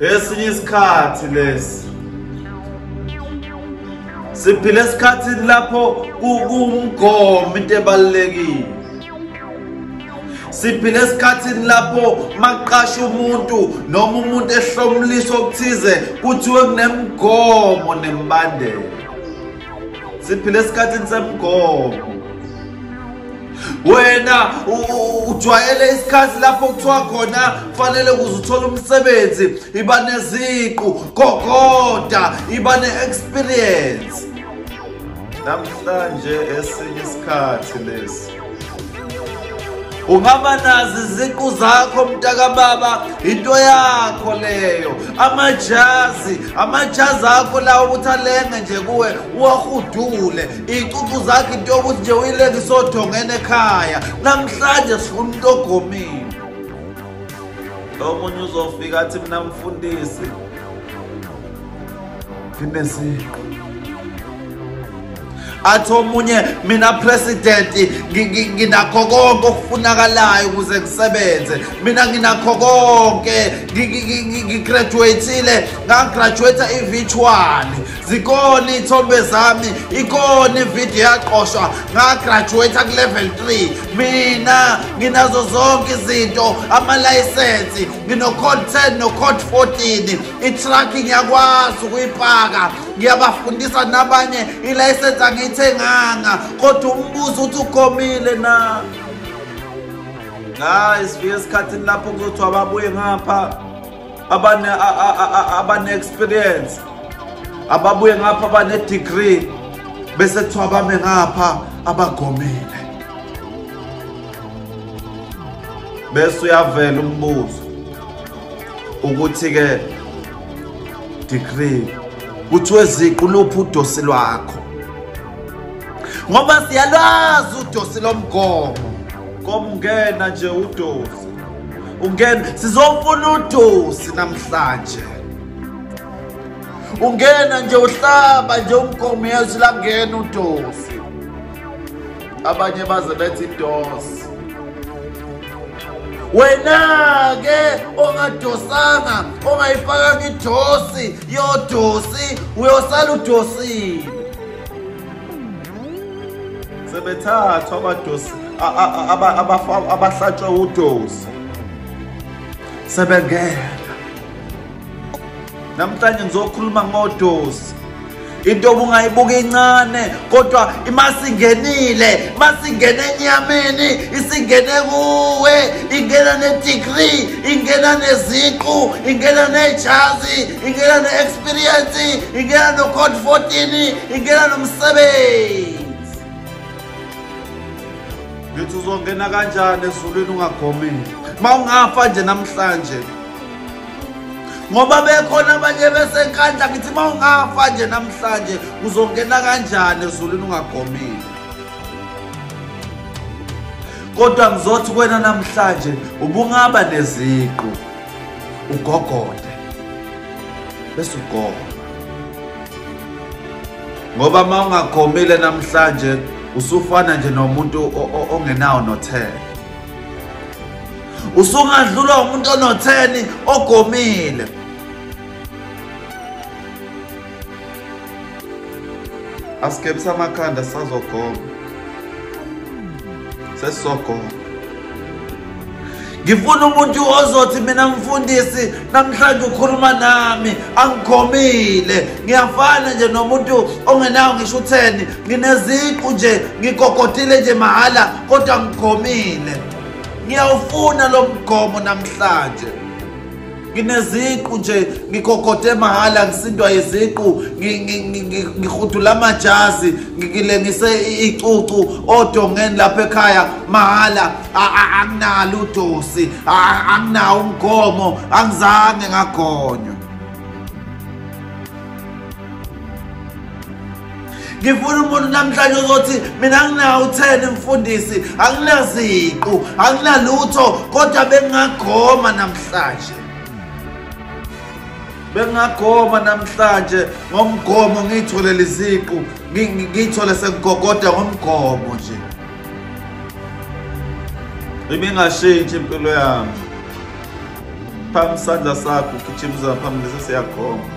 Esinye isikhathi lesi siphile esikhathini lapho kumgomo into ebalekile. Siphile esikhathini lapho maqasha umuntu noma umuntu ehlomulisa okuthize kuthiwe kunemigomo nemibandela. Siphile esikhathini semgomo. Wena ujwayele isikhathi lapho kuthiwa khona kufanele ukuze uthole umsebenzi iba neziqu gogoda iba ne-experience. Namhlanje esinye isikhathi lesi ungaba nazi iziqu zakho mntaka baba, into yakho leyo. Amajazi akho lawo ukuthi alenge nje kuwe uwahudule. Iy'cucu zakho into yokuthi nje uyilenge isodongene ekhaya. Namhlanje sifuna umuntu ogomile. Omunye uzofika athi mina mfundisi ngineziqu. Athi omunye mina president nginakho konke okufunakalayo ukuze ngisebenze. Mina nginakho konke, ngigraduateile, ngagraduate i-virtual. Zikhona iy'thombe zami, ikhona ividiyo yaqoshwa, ngagraduate ku-level 3. Mina nginazo zonke izinto, amalayisensi, ngino-code 10 no-code 14. I-truck ngiyakwazi ukuyipaka, ngiyabafundisa nabanye ilayisensi angiyithenganga. Kodwa umbuzo uthi ugomile na? Hayi, sifike esikhathini lapho kuzothiwa ababuye ngapha abane-experience, ababuye ngapha abane-degree, bese kuthiwa bame ngapha abagomile. Bese uyavela umbuzo ukuthi-ke degree kuthiwe ziqu luphi udosi lwakho, ngoba siyalwazi udosi lomgomo. Komngena nje udosi, ungena sizofuna udosi namhlanje. Ungena nje uhlaba nje umgomo yezwi langena udosi. Abanye baze bethi idosi. Wena-ke ongadosanga, ongayifakanga idosi yodosi, uyosala udosile. Sebethathwa abadosi abahlatshwe udosi sebengena. Namhlanje ngizokhuluma ngodosi, into obungayibuka incane kodwa masingenile, masingene enyameni, isingene kuwe, ingena ne-degree, ingena neziqu, ingena nejazi, ingena ne-experience, ingena no-code 14, ingena nomsebenzi. Ngithi uzongena kanjani ezulwini ungagomile mawungafa nje namhlanje? Ngoba bekhona abanye besenkandla, ngithi mawungafa nje namhlanje uzongena kanjani ezulwini ungagomile? Kodwa ngizothi kuwena namhlanje ubungaba neziqu, ugogode bese ugoma. Ngoba mawungagomile namhlanje usufana nje nomuntu ongenawo no-10. Usungadlulwa umuntu ono-10 ogomile. Asikebisa amakhanda sazogoma. Sesizogoma. Ngifuna umuntu ozothi mina mfundisi namhlanje ukhuluma nami angigomile. Ngiyafana nje nomuntu ongenawo ngisho 10, ngineziqu nje, ngigogodile nje mahala kodwa ngigomile. Ngiyawufuna lo mgomo namhlanje. Ngineziqu nje, ngigogode mahala, ngisindwa iziqu, ngihudula amajazi, ngilengise icucu odongeni lapha ekhaya mahala. Anginalo udosi, anginawo umgomo, angizange ngagonywa. Ngifuna umuntu namhlanje uzothi mina anginawo 10 mfundisi, anginaziqu, anginalutho kodwa bengagoma namhlanje. Bengagoma namhlanje ngomgomo, ngiyitholele iziqu, ngiyithole sengigogoda ngomgomo nje. Ibingashintshi impilo yami. phambi isandla sakho ugijimisa phambili sesiyagoma.